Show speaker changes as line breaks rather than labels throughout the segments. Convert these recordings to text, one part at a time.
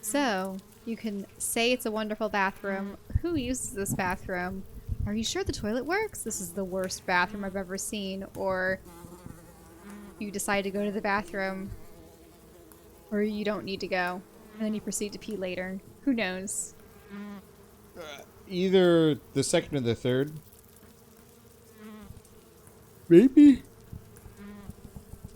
So, you can say it's a wonderful bathroom. Who uses this bathroom? Are you sure the toilet works? This is the worst bathroom I've ever seen. Or you decide to go to the bathroom, or you don't need to go, and then you proceed to pee later. Who knows?
Either the second or the third. Maybe.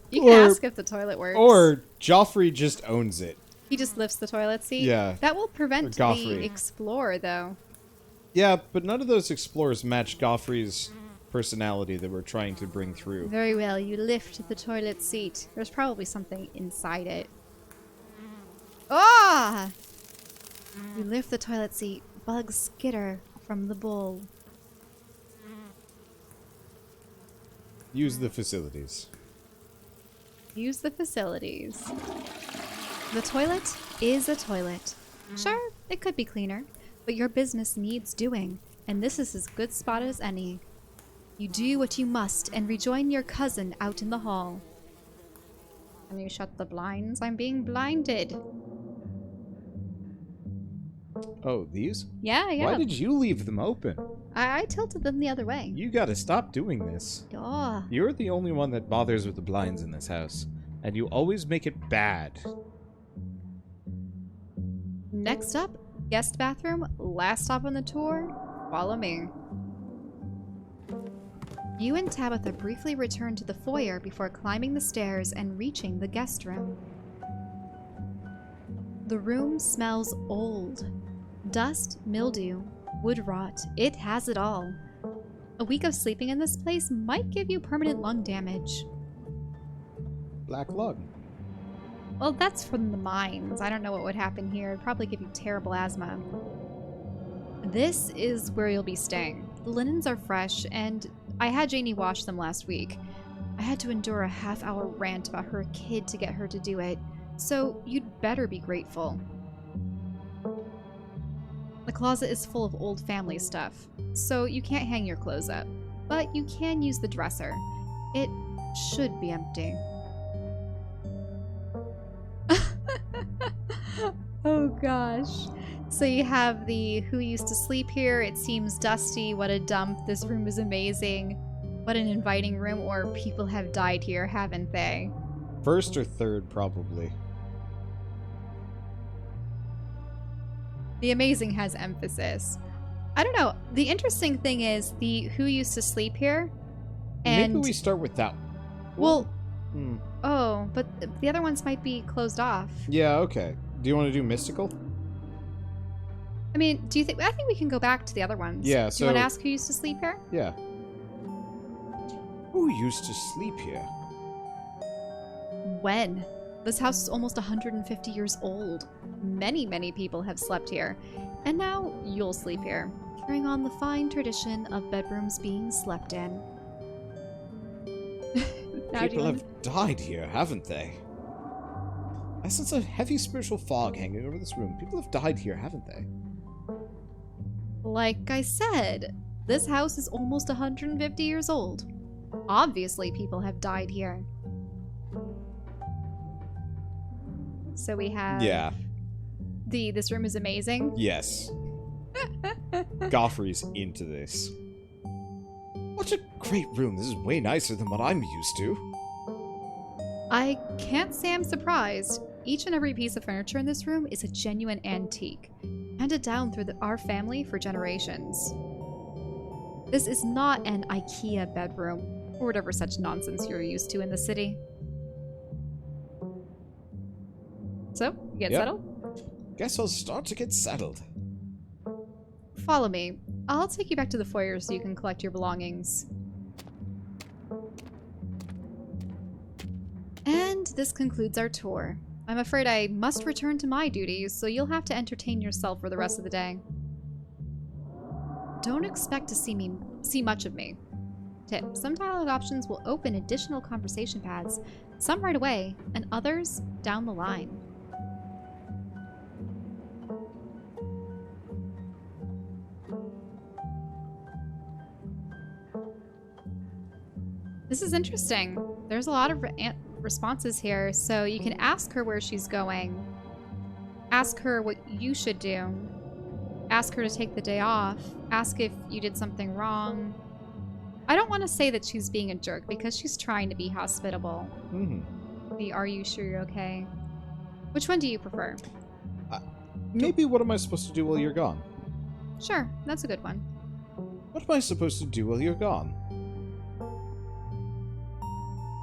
You can ask if the toilet works.
Or Joffrey just owns it.
He just lifts the toilet seat?
Yeah.
That will prevent the explorer, though.
Yeah, but none of those explorers match Joffrey's personality that we're trying to bring through.
Very well, you lift the toilet seat. There's probably something inside it. Ah! You lift the toilet seat. Bugs skitter from the bowl.
Use the facilities.
Use the facilities. The toilet is a toilet. Sure, it could be cleaner, but your business needs doing, and this is as good spot as any. You do what you must and rejoin your cousin out in the hall. Can you shut the blinds? I'm being blinded.
Oh, these?
Yeah.
Why did you leave them open?
I tilted them the other way.
You gotta stop doing this.
Oh.
You're the only one that bothers with the blinds in this house, and you always make it bad.
Next up, guest bathroom, last stop on the tour. Follow me. You and Tabitha briefly return to the foyer before climbing the stairs and reaching the guest room. The room smells old. Dust, mildew, wood rot, it has it all. A week of sleeping in this place might give you permanent lung damage.
Black lung.
Well, that's from the mines. I don't know what would happen here. It'd probably give you terrible asthma. This is where you'll be staying. The linens are fresh, and I had Janie wash them last week. I had to endure a half-hour rant about her kid to get her to do it, so you'd better be grateful. The closet is full of old family stuff, so you can't hang your clothes up, but you can use the dresser. It should be empty. Oh gosh. So you have the who used to sleep here. It seems dusty. What a dump. This room is amazing. What an inviting room. Or people have died here, haven't they?
First or third, probably.
The amazing has emphasis. I don't know. The interesting thing is the who used to sleep here. And
maybe we start with that.
Well, oh, but the other ones might be closed off.
Yeah, okay. Do you want to do mystical?
I mean, do you think... I think we can go back to the other ones.
Yeah,
Do you want to ask who used to sleep here?
Yeah. Who used to sleep here?
When? This house is almost 150 years old. Many, many people have slept here. And now you'll sleep here, carrying on the fine tradition of bedrooms being slept in.
People have died here, haven't they? I sense a heavy spiritual fog hanging over this room. People have died here, haven't they?
Like I said, this house is almost 150 years old. Obviously, people have died here. So we have...
Yeah.
This room is amazing.
Yes. Goffrey's into this. What a great room. This is way nicer than what I'm used to.
I can't say I'm surprised. Each and every piece of furniture in this room is a genuine antique, handed down through our family for generations. This is not an IKEA bedroom, or whatever such nonsense you're used to in the city. So, you get settled?
Guess I'll start to get settled.
Follow me. I'll take you back to the foyer so you can collect your belongings. And this concludes our tour. I'm afraid I must return to my duties, so you'll have to entertain yourself for the rest of the day. Don't expect to see much of me. Tip: some dialogue options will open additional conversation paths, some right away, and others down the line. This is interesting. There's a lot of responses here, so you can ask her where she's going. ask her what you should do. Ask her to take the day off. Ask if you did something wrong. I don't want to say that she's being a jerk because she's trying to be hospitable. Are you sure you're okay? Which one do you prefer?
Maybe what am I supposed to do while you're gone?
Sure, that's a good one.
What am I supposed to do while you're gone?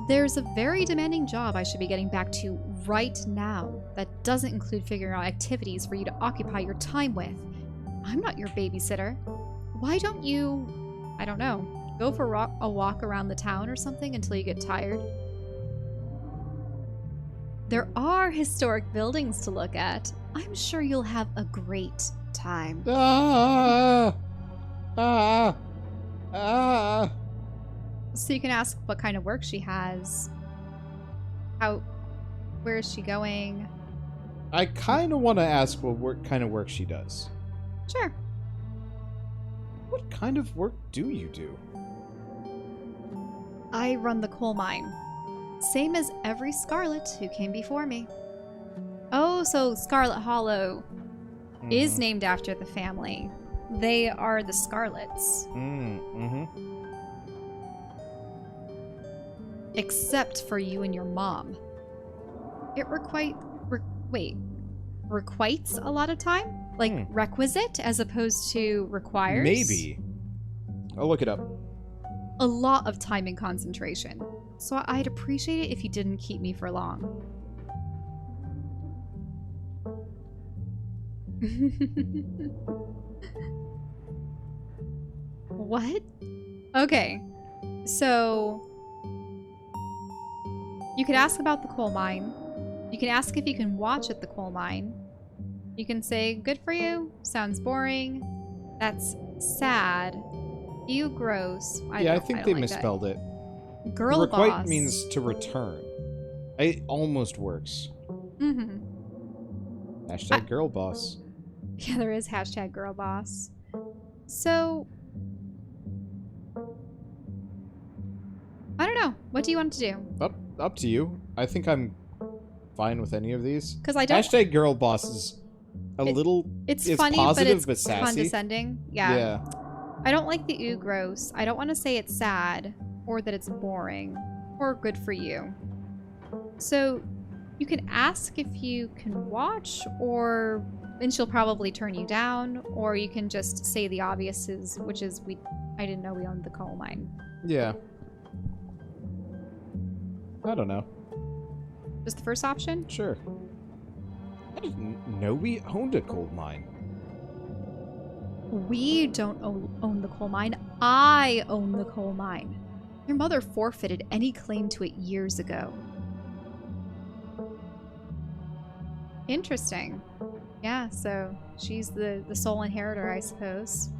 There's a very demanding job I should be getting back to right now that doesn't include figuring out activities for you to occupy your time with. I'm not your babysitter. Why don't you, I don't know, go for a walk around the town or something until you get tired? There are historic buildings to look at. I'm sure you'll have a great time. So you can ask what kind of work she has. Where is she going?
I kind of want to ask what kind of work she does.
Sure.
What kind of work do you do?
I run the coal mine. Same as every Scarlet who came before me. Oh, so Scarlet Hollow is named after the family. They are the Scarlets. Except for you and your mom. It requites a lot of time? Like requisite as opposed to requires?
Maybe. I'll look it up.
A lot of time and concentration. So I'd appreciate it if you didn't keep me for long. What? Okay. So you could ask about the coal mine. You can ask if you can watch at the coal mine. You can say, good for you. Sounds boring. That's sad. You gross.
I think they misspelled it.
Girl boss.
Requite means to return. It almost works. Hashtag girl boss.
Yeah, there is hashtag girl boss. So I don't know. What do you want to do?
Up to you. I think I'm fine with any of these.
Because I don't.
Hashtag girl boss is it's
funny,
positive,
but it's
sassy.
condescending. Yeah. I don't like the ooh gross. I don't want to say it's sad or that it's boring or good for you. So you can ask if you can watch, and she'll probably turn you down, or you can just say the obvious, which is I didn't know we owned the coal mine.
Yeah. I don't know.
Just the first option?
Sure. I didn't know we owned a coal mine.
We don't own the coal mine. I own the coal mine. Your mother forfeited any claim to it years ago. Interesting. Yeah, so she's the sole inheritor, I suppose.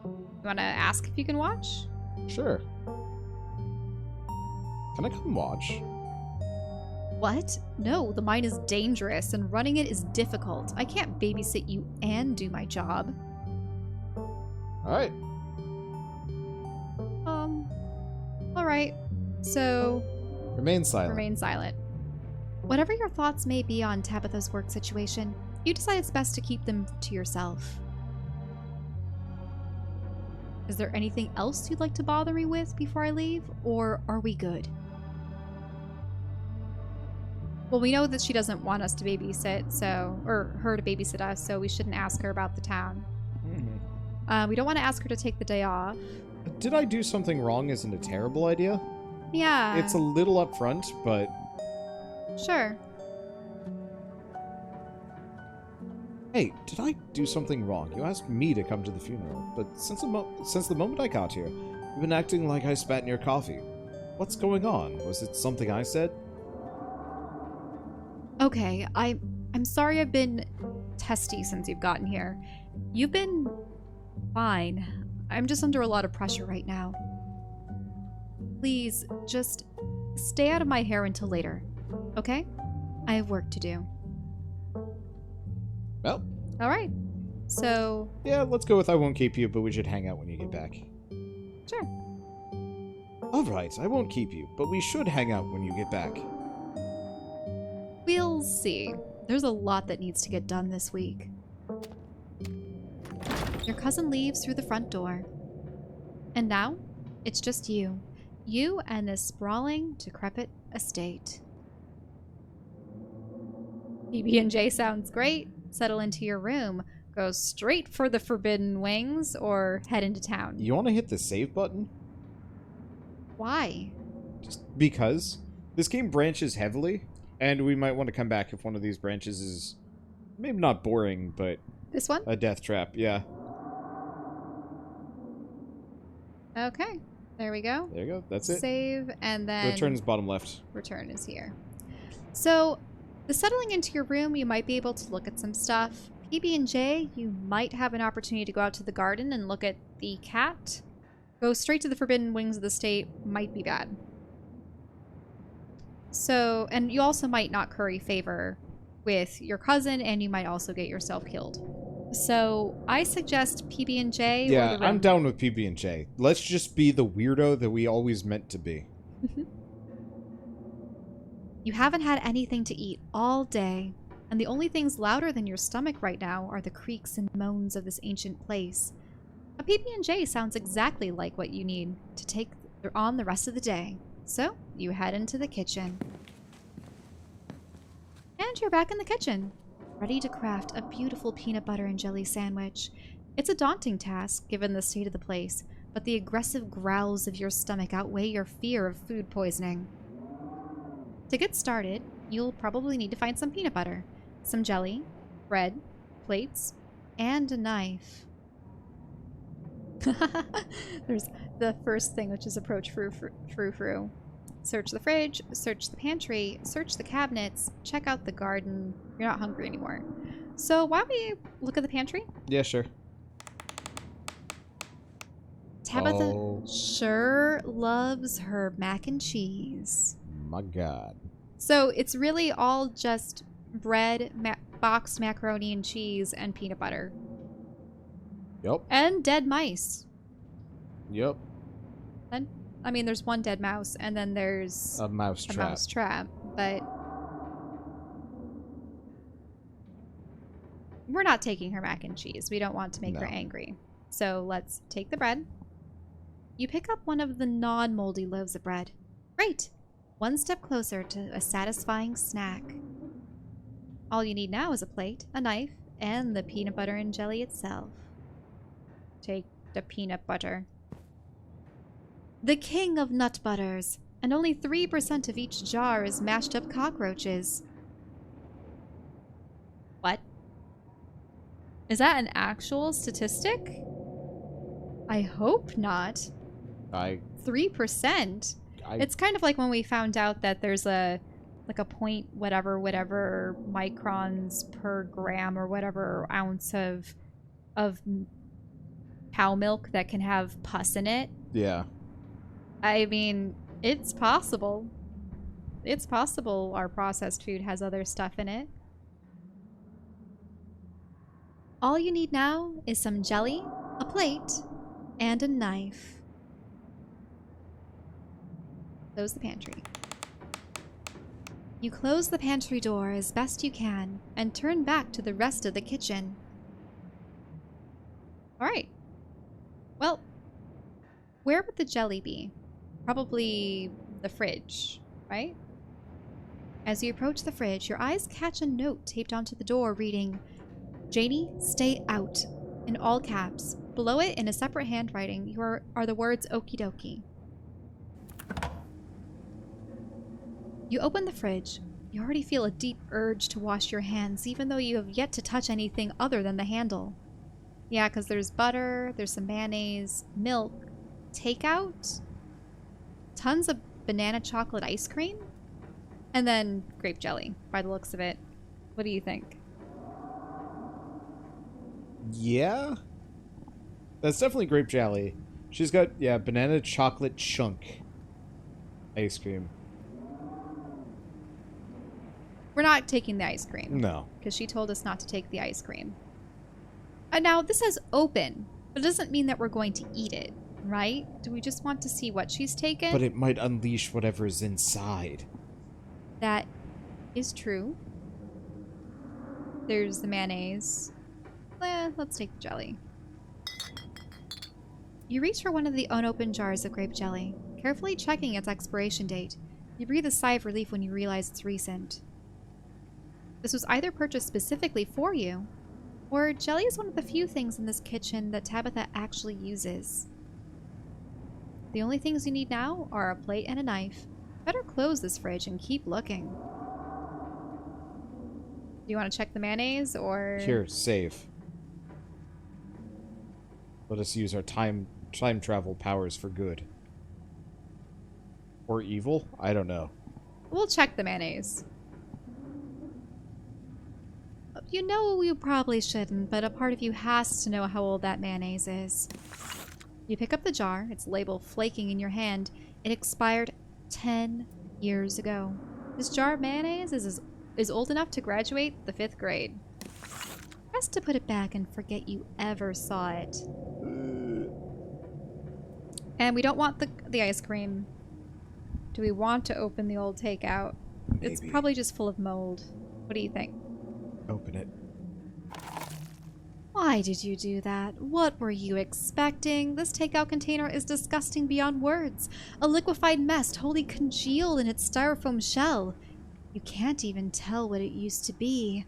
You want to ask if you can watch?
Sure. Can I come watch?
What? No, the mine is dangerous and running it is difficult. I can't babysit you and do my job.
Alright.
Alright. So...
Remain silent.
Remain silent. Whatever your thoughts may be on Tabitha's work situation, you decide it's best to keep them to yourself. Is there anything else you'd like to bother me with before I leave, or are we good? Well, we know that she doesn't want us to babysit, or her to babysit us, so we shouldn't ask her about the town. We don't want to ask her to take the day off.
Did I do something wrong isn't a terrible idea.
Yeah.
It's a little upfront, but...
Sure.
Hey, did I do something wrong? You asked me to come to the funeral, but since the moment I got here, you've been acting like I spat in your coffee. What's going on? Was it something I said?
Okay, I'm sorry I've been testy since you've gotten here. You've been fine. I'm just under a lot of pressure right now. Please, just stay out of my hair until later, okay? I have work to do.
Well.
Alright, so...
Yeah, let's go with I won't keep you, but we should hang out when you get back.
Sure.
Alright, I won't keep you, but we should hang out when you get back.
We'll see. There's a lot that needs to get done this week. Your cousin leaves through the front door. And now, it's just you. You and this sprawling, decrepit estate. PB&J sounds great. Settle into your room. Go straight for the forbidden wings or head into town.
You want to hit the save button?
Why?
Just because. This game branches heavily, and we might want to come back if one of these branches is maybe not boring, but...
This one?
A death trap, yeah.
Okay. There we go.
There you go. That's it.
Save, and then...
Return's bottom left.
Return is here. So, the settling into your room, you might be able to look at some stuff. PB&J, you might have an opportunity to go out to the garden and look at the cat. Go straight to the forbidden wings of the state might be bad. So, and you also might not curry favor with your cousin, and you might also get yourself killed. So, I suggest PB&J.
Yeah, I'm down with PB&J. Let's just be the weirdo that we always meant to be.
You haven't had anything to eat all day, and the only things louder than your stomach right now are the creaks and moans of this ancient place. A PB&J sounds exactly like what you need to take on the rest of the day. So, you head into the kitchen. And you're back in the kitchen, ready to craft a beautiful peanut butter and jelly sandwich. It's a daunting task, given the state of the place, but the aggressive growls of your stomach outweigh your fear of food poisoning. To get started, you'll probably need to find some peanut butter, some jelly, bread, plates, and a knife. There's the first thing, which is approach frou-frou. Search the fridge, search the pantry, search the cabinets, check out the garden. You're not hungry anymore. So why don't we look at the pantry?
Yeah, sure.
Tabitha sure loves her mac and cheese.
My God.
So it's really all just bread, boxed macaroni and cheese, and peanut butter.
Yep.
And dead mice.
Yep.
And I mean, there's one dead mouse, and then there's
A mouse trap.
But we're not taking her mac and cheese. We don't want to make her angry. So let's take the bread. You pick up one of the non-moldy loaves of bread. Great! One step closer to a satisfying snack. All you need now is a plate, a knife, and the peanut butter and jelly itself. Take the peanut butter. The king of nut butters, and only 3% of each jar is mashed up cockroaches. What? Is that an actual statistic? I hope not. 3%? It's kind of like when we found out that there's a point whatever microns per gram or whatever ounce of cow milk that can have pus in it.
Yeah.
I mean, it's possible. It's possible our processed food has other stuff in it. All you need now is some jelly, a plate, and a knife. Close the pantry. You close the pantry door as best you can and turn back to the rest of the kitchen. Alright. Well, where would the jelly be? Probably the fridge, right? As you approach the fridge, your eyes catch a note taped onto the door reading, "Janie, stay out," in all caps. Below it, in a separate handwriting, are the words "Okie dokie." You open the fridge. You already feel a deep urge to wash your hands, even though you have yet to touch anything other than the handle. Yeah, because there's butter, there's some mayonnaise, milk, takeout, tons of banana chocolate ice cream, and then grape jelly, by the looks of it. What do you think?
Yeah? That's definitely grape jelly. She's got, yeah, banana chocolate chunk ice cream.
We're not taking the ice cream.
No.
Because she told us not to take the ice cream. Now, this says open, but it doesn't mean that we're going to eat it, right? Do we just want to see what she's taken?
But it might unleash whatever's inside.
That is true. There's the mayonnaise. Let's take the jelly. You reach for one of the unopened jars of grape jelly, carefully checking its expiration date. You breathe a sigh of relief when you realize it's recent. This was either purchased specifically for you, or jelly is one of the few things in this kitchen that Tabitha actually uses. The only things you need now are a plate and a knife. Better close this fridge and keep looking. Do you want to check the mayonnaise, or...
Here, save. Let us use our time travel powers for good. Or evil? I don't know.
We'll check the mayonnaise. You know you probably shouldn't, but a part of you has to know how old that mayonnaise is. You pick up the jar, its label flaking in your hand. It expired 10 years ago. This jar of mayonnaise is old enough to graduate the 5th grade. Best to put it back and forget you ever saw it. And we don't want the ice cream. Do we want to open the old takeout?
Maybe.
It's probably just full of mold. What do you think?
Open it.
Why did you do that? What were you expecting? This takeout container is disgusting beyond words. A liquefied mess wholly congealed in its styrofoam shell. You can't even tell what it used to be.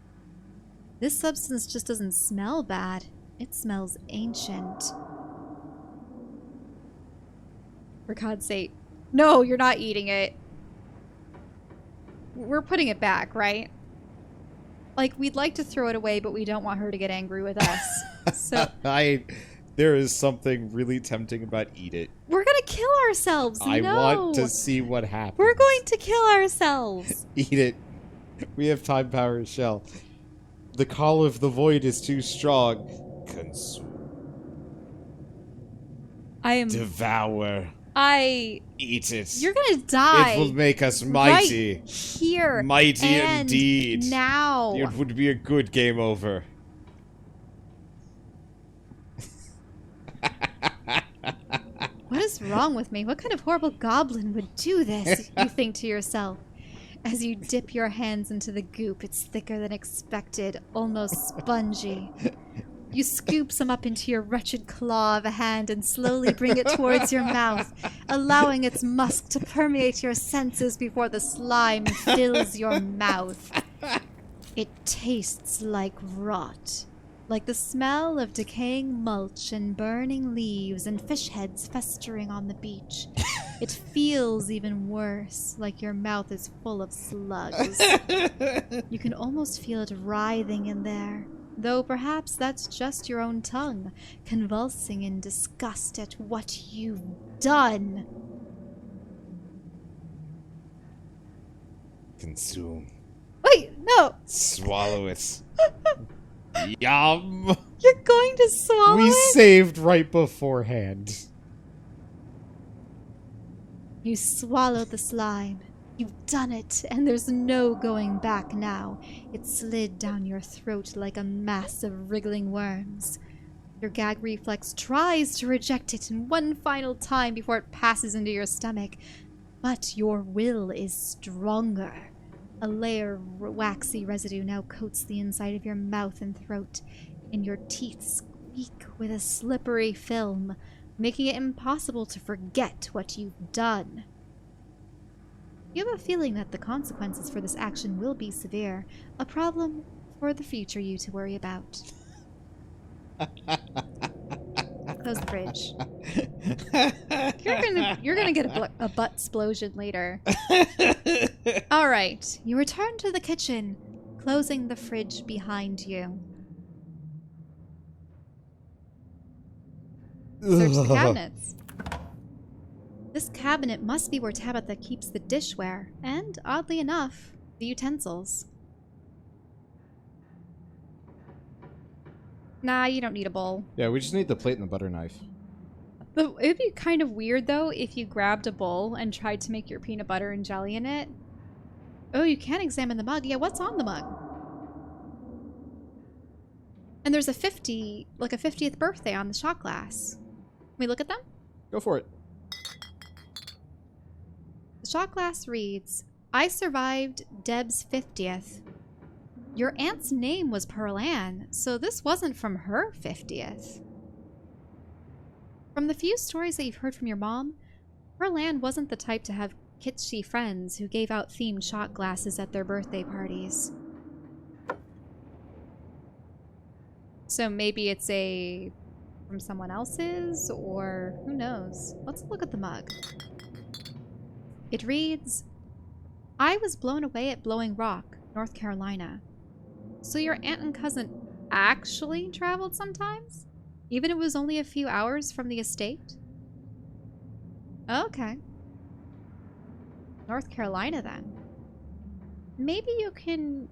This substance just doesn't smell bad. It smells ancient. For God's sake. No, you're not eating it. We're putting it back, right? Like, we'd like to throw it away, but we don't want her to get angry with us. So
there is something really tempting about eat it.
we're gonna kill ourselves.
I
No.
want to see what happens.
We're going to kill ourselves.
Eat it. We have time powers, Chelle. The call of the void is too strong. Consume. Devour. Eat it.
You're gonna die.
It will make us mighty.
Right here.
Mighty
and
indeed.
Now.
It would be a good game over.
What is wrong with me? What kind of horrible goblin would do this? You think to yourself. As you dip your hands into the goop, it's thicker than expected, almost spongy. You scoop some up into your wretched claw of a hand and slowly bring it towards your mouth, allowing its musk to permeate your senses before the slime fills your mouth. It tastes like rot, like the smell of decaying mulch and burning leaves and fish heads festering on the beach. It feels even worse, like your mouth is full of slugs. You can almost feel it writhing in there. Though perhaps that's just your own tongue, convulsing in disgust at what you've done.
Consume.
Wait, no!
Swallow it. Yum!
You're going to swallow
We
it?
saved right beforehand.
You swallowed the slime. You've done it, and there's no going back now. It slid down your throat like a mass of wriggling worms. Your gag reflex tries to reject it in one final time before it passes into your stomach. But your will is stronger. A layer of waxy residue now coats the inside of your mouth and throat, and your teeth squeak with a slippery film, making it impossible to forget what you've done. You have a feeling that the consequences for this action will be severe, a problem for the future you to worry about. Close the fridge. You're gonna get a butt explosion later. All right, you return to the kitchen, closing the fridge behind you. Search the cabinets. This cabinet must be where Tabitha keeps the dishware, and, oddly enough, the utensils. Nah, you don't need a bowl.
Yeah, we just need the plate and the butter knife.
But it'd be kind of weird, though, if you grabbed a bowl and tried to make your peanut butter and jelly in it. Oh, you can examine the mug. Yeah, what's on the mug? And there's a 50th birthday on the shot glass. Can we look at them?
Go for it.
The shot glass reads, I survived Deb's 50th. Your aunt's name was Pearl Ann, so this wasn't from her 50th. From the few stories that you've heard from your mom, Pearl Ann wasn't the type to have kitschy friends who gave out themed shot glasses at their birthday parties. So maybe it's from someone else's, or who knows? Let's look at the mug. It reads, I was blown away at Blowing Rock, North Carolina. So your aunt and cousin actually traveled sometimes? Even if it was only a few hours from the estate? Okay. North Carolina, then. Maybe you can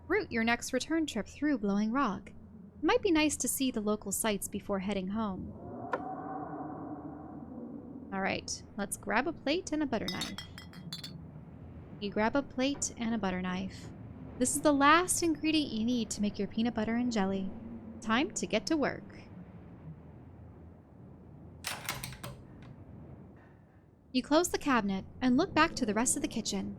route your next return trip through Blowing Rock. It might be nice to see the local sights before heading home. Alright, let's grab a plate and a butter knife. You grab a plate and a butter knife. This is the last ingredient you need to make your peanut butter and jelly. Time to get to work. You close the cabinet and look back to the rest of the kitchen.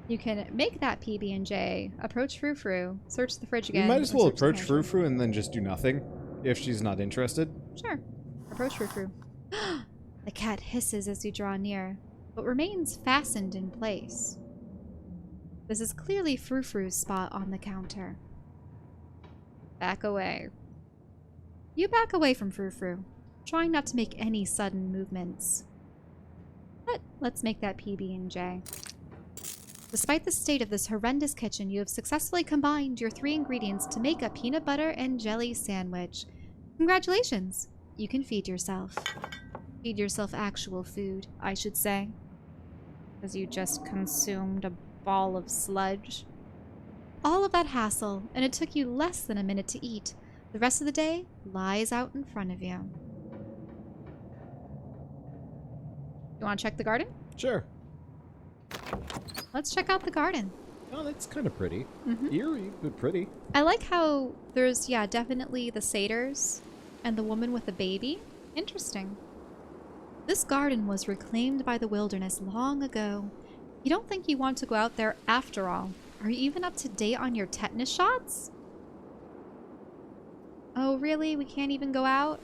You can make that PB&J, approach Frou Frou, search the fridge again.
You might as well approach Frou Frou and then just do nothing, if she's not interested.
Sure. Approach Frou Frou. The cat hisses as you draw near, but remains fastened in place. This is clearly Frou Frou's spot on the counter. Back away. You back away from Frou Frou, trying not to make any sudden movements. But let's make that PB&J. Despite the state of this horrendous kitchen, you have successfully combined your 3 ingredients to make a peanut butter and jelly sandwich. Congratulations! You can feed yourself. Feed yourself actual food, I should say. Because you just consumed a ball of sludge. All of that hassle, and it took you less than a minute to eat. The rest of the day lies out in front of you. You want to check the garden?
Sure.
Let's check out the garden.
Oh, that's kind of pretty.
Mm-hmm.
Eerie, but pretty.
I like how there's, yeah, definitely the satyrs and the woman with the baby. Interesting. This garden was reclaimed by the wilderness long ago. You don't think you want to go out there after all. Are you even up to date on your tetanus shots? Oh, really? We can't even go out?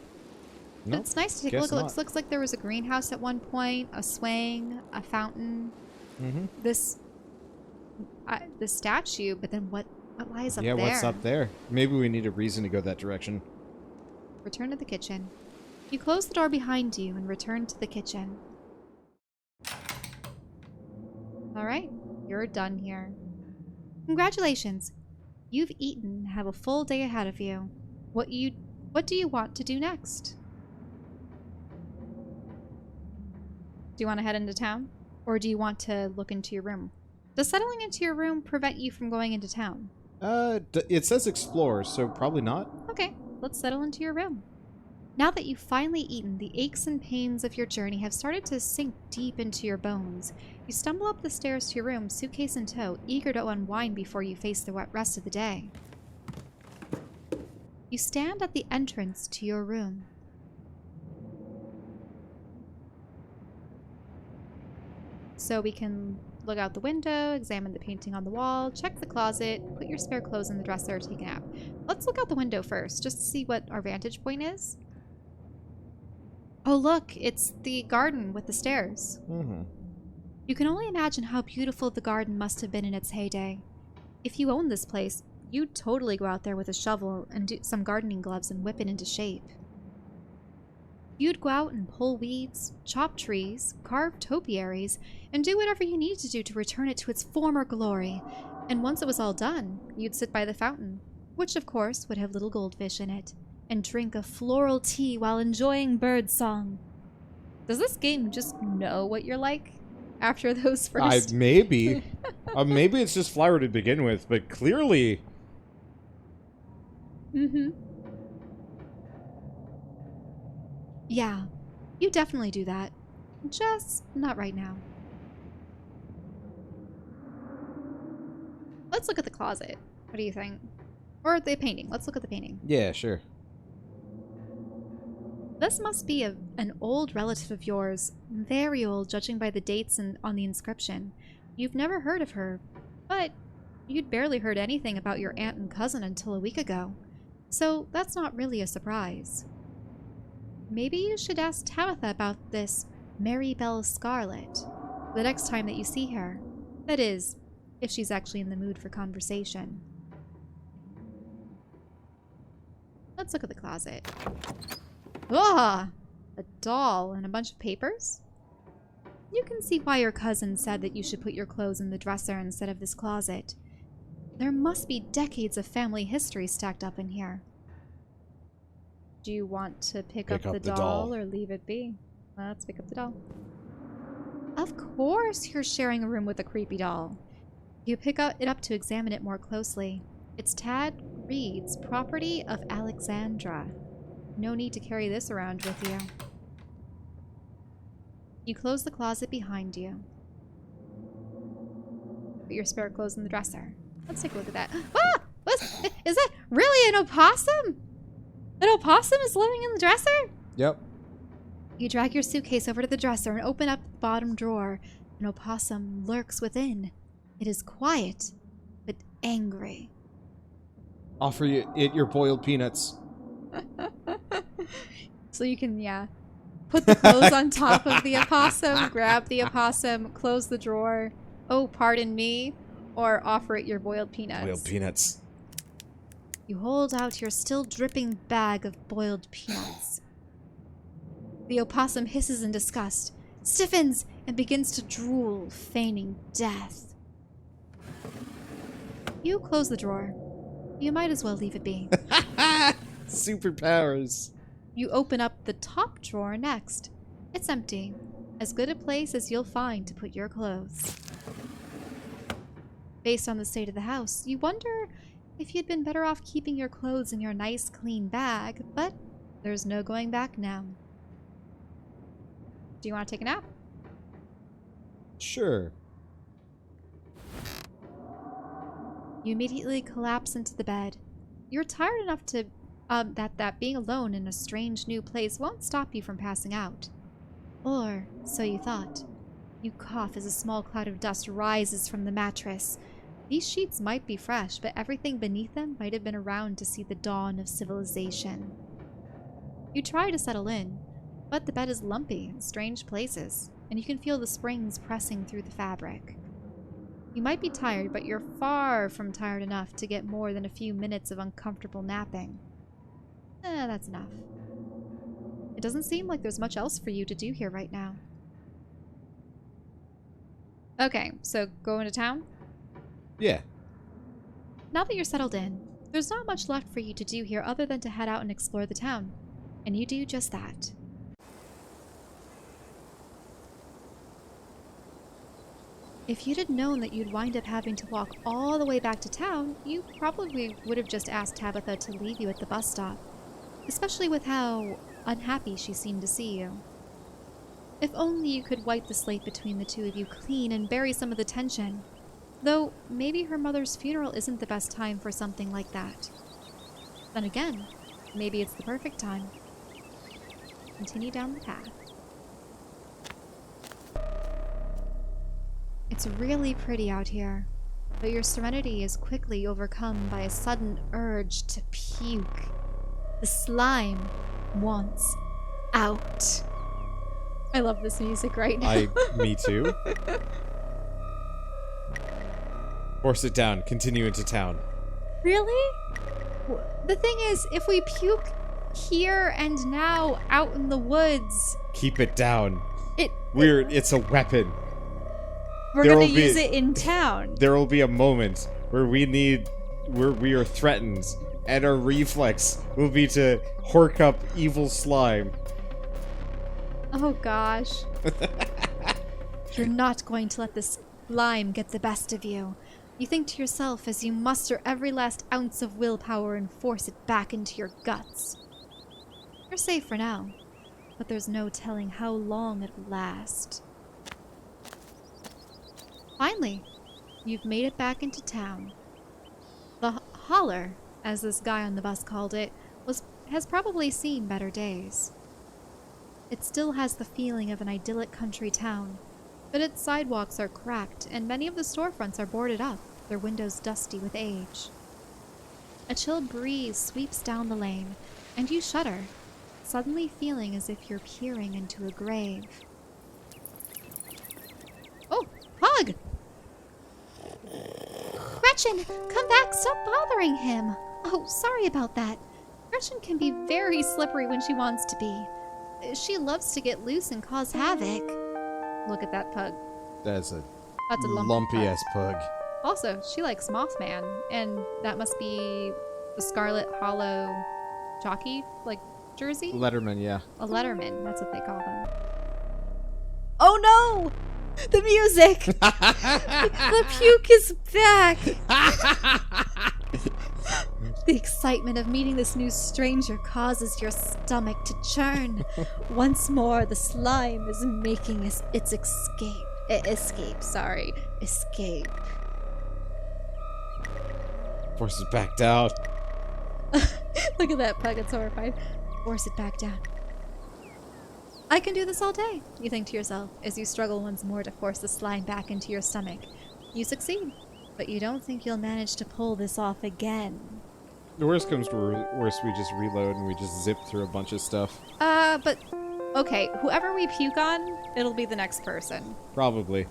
Nope,
It's nice to take a look. It looks like there was a greenhouse at one point, a swing, a fountain.
Mm-hmm.
This statue, but then what lies up there?
Yeah, what's up there? Maybe we need a reason to go that direction.
Return to the kitchen. You close the door behind you and return to the kitchen. Alright, you're done here. Congratulations! You've eaten and have a full day ahead of you. What do you want to do next? Do you want to head into town? Or do you want to look into your room? Does settling into your room prevent you from going into town?
It says explore, so probably not.
Okay, let's settle into your room. Now that you've finally eaten, the aches and pains of your journey have started to sink deep into your bones. You stumble up the stairs to your room, suitcase in tow, eager to unwind before you face the rest of the day. You stand at the entrance to your room. So we can look out the window, examine the painting on the wall, check the closet, put your spare clothes in the dresser, take a nap. Let's look out the window first, just to see what our vantage point is. Oh look, it's the garden with the stairs.
Mm-hmm.
You can only imagine how beautiful the garden must have been in its heyday. If you owned this place, you'd totally go out there with a shovel and do some gardening gloves and whip it into shape. You'd go out and pull weeds, chop trees, carve topiaries, and do whatever you needed to do to return it to its former glory. And once it was all done, you'd sit by the fountain, which of course would have little goldfish in it, and drink a floral tea while enjoying birdsong. Does this game just know what you're like after those first?
Maybe. Maybe it's just flower to begin with, but clearly...
Mm-hmm. Yeah, you definitely do that. Just not right now. Let's look at the closet. What do you think? Or the painting. Let's look at the painting.
Yeah, sure.
This must be an old relative of yours. Very old, judging by the dates on the inscription. You've never heard of her. But you'd barely heard anything about your aunt and cousin until a week ago, so that's not really a surprise. Maybe you should ask Tabitha about this Mary Belle Scarlet the next time that you see her. That is, if she's actually in the mood for conversation. Let's look at the closet. Ah! A doll and a bunch of papers? You can see why your cousin said that you should put your clothes in the dresser instead of this closet. There must be decades of family history stacked up in here. Do you want to pick up the doll or leave it be? Let's pick up the doll. Of course you're sharing a room with a creepy doll. You pick it up to examine it more closely. It's Tad Reed's property of Alexandra. No need to carry this around with you. You close the closet behind you. Put your spare clothes in the dresser. Let's take a look at that. Ah! Is that really an opossum? An opossum is living in the dresser?
Yep.
You drag your suitcase over to the dresser and open up the bottom drawer. An opossum lurks within. It is quiet, but angry.
Offer it your boiled peanuts.
So you can, put the clothes on top of the opossum, grab the opossum, close the drawer. Oh, pardon me. Or offer it your boiled peanuts.
Boiled peanuts.
You hold out your still dripping bag of boiled peanuts. The opossum hisses in disgust, stiffens, and begins to drool, feigning death. You close the drawer. You might as well leave it be.
Superpowers.
You open up the top drawer next. It's empty. As good a place as you'll find to put your clothes. Based on the state of the house, you wonder if you'd been better off keeping your clothes in your nice, clean bag, but there's no going back now. Do you want to take a nap?
Sure.
You immediately collapse into the bed. You're tired enough to that being alone in a strange new place won't stop you from passing out. Or so you thought. You cough as a small cloud of dust rises from the mattress. These sheets might be fresh, but everything beneath them might have been around to see the dawn of civilization. You try to settle in, but the bed is lumpy in strange places, and you can feel the springs pressing through the fabric. You might be tired, but you're far from tired enough to get more than a few minutes of uncomfortable napping. That's enough. It doesn't seem like there's much else for you to do here right now. Okay, so go into town?
Yeah.
Now that you're settled in, there's not much left for you to do here other than to head out and explore the town. And you do just that. If you'd had known that you'd wind up having to walk all the way back to town, you probably would have just asked Tabitha to leave you at the bus stop. Especially with how unhappy she seemed to see you. If only you could wipe the slate between the two of you clean and bury some of the tension. Though, maybe her mother's funeral isn't the best time for something like that. Then again, maybe it's the perfect time. Continue down the path. It's really pretty out here, but your serenity is quickly overcome by a sudden urge to puke. The slime wants out. I love this music right now.
Me too. Force it down. Continue into town.
Really? The thing is, if we puke here and now out in the woods...
Keep it down.
We're
it's a weapon.
We're gonna use it in town.
There will be a moment where we are threatened, and our reflex will be to hork up evil slime.
Oh gosh. You're not going to let this slime get the best of you. You think to yourself as you muster every last ounce of willpower and force it back into your guts. You're safe for now, but there's no telling how long it will last. Finally, you've made it back into town. The holler, as this guy on the bus called it, has probably seen better days. It still has the feeling of an idyllic country town, but its sidewalks are cracked and many of the storefronts are boarded up. their windows dusty with age. A chill breeze sweeps down the lane, and you shudder, suddenly feeling as if you're peering into a grave. Oh, Pug! Gretchen, come back, stop bothering him! Oh, sorry about that. Gretchen can be very slippery when she wants to be. She loves to get loose and cause havoc. Look at that pug.
That's a
lumpy
ass pug.
Also, she likes Mothman, and that must be the Scarlet Hollow jockey, like, jersey?
Letterman, yeah.
A Letterman, that's what they call them. Oh no! The music! The puke is back! The excitement of meeting this new stranger causes your stomach to churn. Once more, the slime is making its escape. Escape.
Force it back down.
Look at that pug, it's horrified. Force it back down. I can do this all day, you think to yourself, as you struggle once more to force the slime back into your stomach. You succeed, but you don't think you'll manage to pull this off again.
The worst comes to worst, we just reload and we just zip through a bunch of stuff.
But... Okay, whoever we puke on, it'll be the next person.
Probably.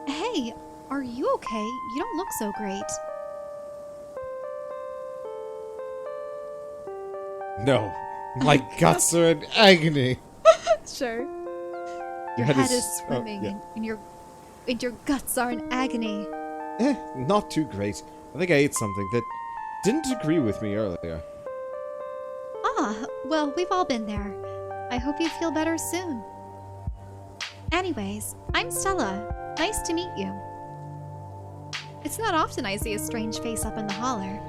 Hey, are you okay? You don't look so great.
No. My guts are in agony.
Sure. Your head is swimming, and your guts are in agony.
Not too great. I think I ate something that didn't agree with me earlier.
Ah, well, we've all been there. I hope you feel better soon. Anyways, I'm Stella. Nice to meet you. It's not often I see a strange face up in the holler.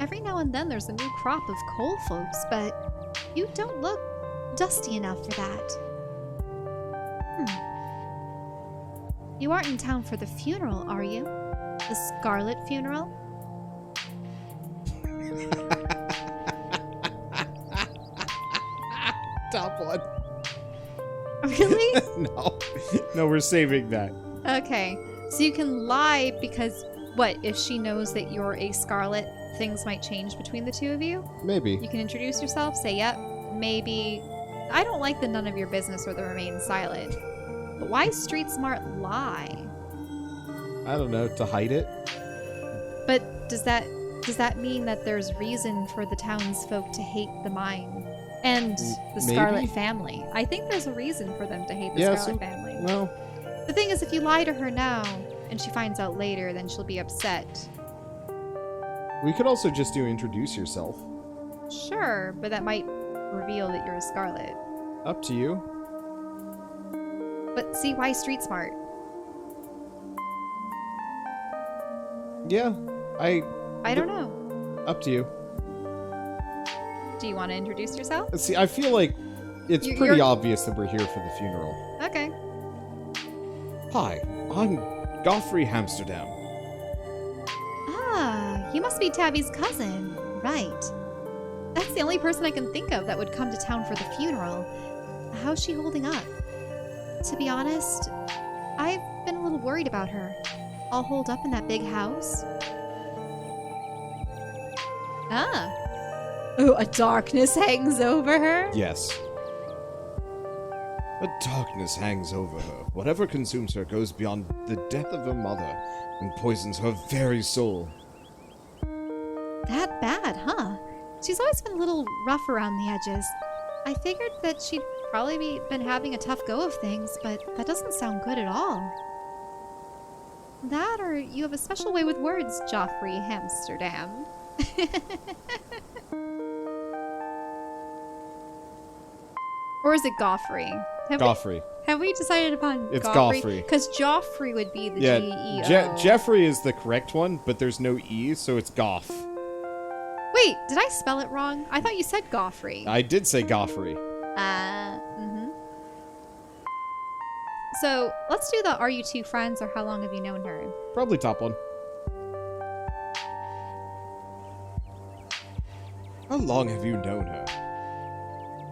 Every now and then there's a new crop of coal folks, but you don't look dusty enough for that. You aren't in town for the funeral, are you? The Scarlet funeral?
Top one.
Really?
No, we're saving that.
Okay, so you can lie because, what, if she knows that you're a Scarlet, things might change between the two of you?
Maybe.
You can introduce yourself, say, yep, maybe. I don't like the none of your business or the remain silent. But why street smart lie?
I don't know, to hide it?
But does that mean that there's reason for the townsfolk to hate the mine? And the Scarlet family. I think there's a reason for them to hate the Scarlet family.
Well,
the thing is, if you lie to her now, and she finds out later, then she'll be upset.
we could also just do introduce yourself.
Sure, but that might reveal that you're a Scarlet.
Up to you.
But see, why street smart?
Yeah,
I don't know.
Up to you.
Do you want to introduce yourself?
See, I feel like it's pretty obvious that we're here for the funeral.
Okay.
Hi, I'm Godfrey Amsterdam.
Ah, you must be Tabby's cousin. Right. That's the only person I can think of that would come to town for the funeral. How's she holding up? To be honest, I've been a little worried about her. All holed up in that big house. Ah. Oh, a darkness hangs over her?
Yes. A darkness hangs over her. Whatever consumes her goes beyond the death of her mother and poisons her very soul.
That bad, huh? She's always been a little rough around the edges. I figured that she'd probably been having a tough go of things, but that doesn't sound good at all. That, or you have a special way with words, Joffrey Amsterdam. Or is it Goffrey?
Goffrey.
Have we decided upon
It's
Goffrey?
Goffrey.
Because Joffrey would be the
Yeah,
G-E-O.
Jeffrey is the correct one, but there's no E, so it's Goff.
Wait, did I spell it wrong? I thought you said Goffrey.
I did say Goffrey.
So, let's do the are you two friends or how long have you known her?
Probably top one. How long have you known her?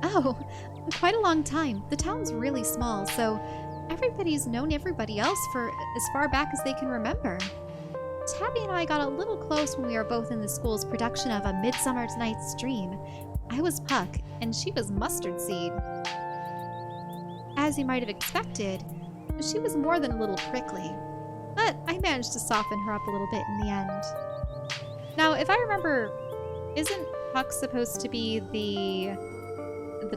Oh, quite a long time. The town's really small, so Everybody's known everybody else for as far back as they can remember. Tabby and I got a little close when we were both in the school's production of A Midsummer Night's Dream. I was Puck, and she was Mustard Seed. As you might have expected, she was more than a little prickly, but I managed to soften her up a little bit in the end. Now, if I remember, isn't Puck supposed to be the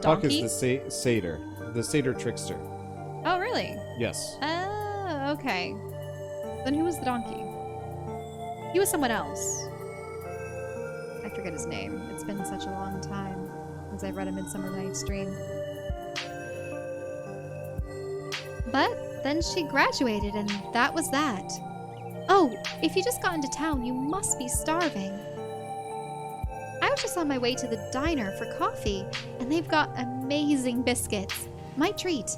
donkey?
Puck is the satyr. The satyr trickster.
Oh, really?
Yes.
Oh, okay. Then who was the donkey? He was someone else. I forget his name. It's been such a long time since I've read A Midsummer Night's Dream. But then she graduated, and that was that. Oh, if you just got into town, you must be starving. I was just on my way to the diner for coffee, and they've got amazing biscuits. My treat.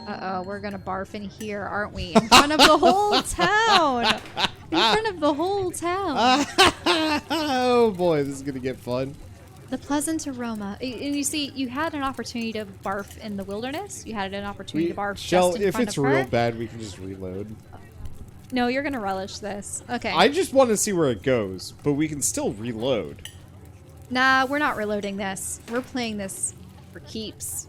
Uh-oh, we're gonna barf in here, aren't we? In front of the whole town! In front of the whole town!
Oh boy, this is gonna get fun.
The pleasant aroma. And you see, you had an opportunity to barf in the wilderness. You had an opportunity to barf
Chelle,
just in
if
front
it's
of her.
real bad, we can just reload.
No, you're gonna relish this. Okay.
I just want to see where it goes, but we can still reload.
Nah, we're not reloading this. We're playing this for keeps.